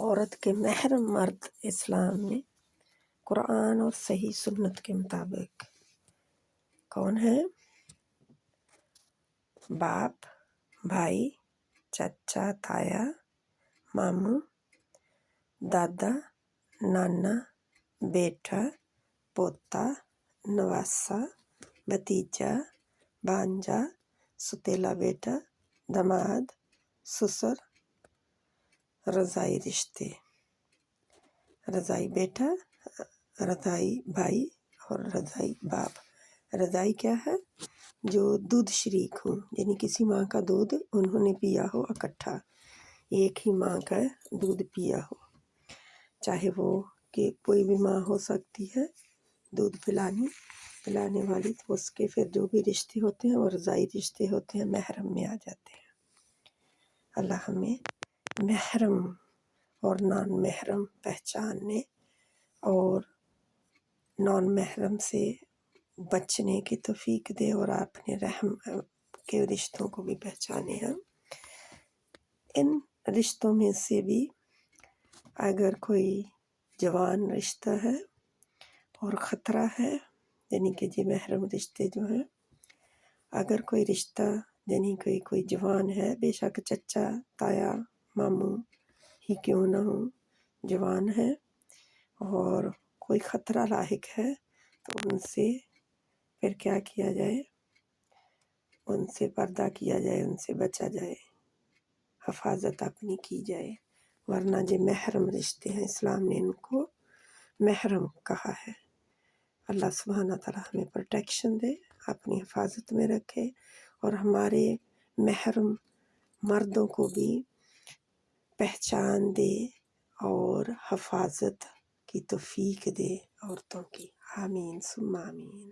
عورت کے محرم مرد اسلام میں قرآن اور صحیح سنت کے مطابق کون ہے؟ باپ، بھائی، چچا، تایا، ماموں، دادا، نانا، بیٹا، پوتا، نواسا، بھتیجا، بھانجا، ستیلا بیٹا، داماد، سسر، رضائی رشتے، رضائی بیٹا، رضائی بھائی اور رضائی باپ۔ رضائی کیا ہے؟ جو دودھ شریک ہوں، یعنی کسی ماں کا دودھ انہوں نے پیا ہو اکٹھا، ایک ہی ماں کا دودھ پیا ہو، چاہے وہ کہ کوئی بھی ماں ہو سکتی ہے دودھ پلانے والی، تو اس کے پھر جو بھی رشتے ہوتے ہیں وہ رضائی رشتے ہوتے ہیں، محرم میں آ جاتے ہیں۔ اللہ ہمیں محرم اور نان محرم پہچاننے اور نان محرم سے بچنے کی توفیق دے، اور اپنے رحم کے رشتوں کو بھی پہچانے ہم۔ ان رشتوں میں سے بھی اگر کوئی جوان رشتہ ہے اور خطرہ ہے، یعنی کہ جی محرم رشتے جو ہیں، اگر کوئی رشتہ یعنی کوئی جوان ہے، بے شک چچا، تایا، ماموں ہی کیوں نہ ہوں، جوان ہے اور کوئی خطرہ لاحق ہے، تو ان سے پھر کیا کیا جائے؟ ان سے پردہ کیا جائے، ان سے بچا جائے، حفاظت اپنی کی جائے، ورنہ جو محرم رشتے ہیں اسلام نے ان کو محرم کہا ہے۔ اللہ سبحانہ تعالیٰ ہمیں پروٹیکشن دے، اپنی حفاظت میں رکھے، اور ہمارے محرم مردوں کو بھی پہچان دے اور حفاظت کی توفیق دے عورتوں کی۔ آمین ثم آمین۔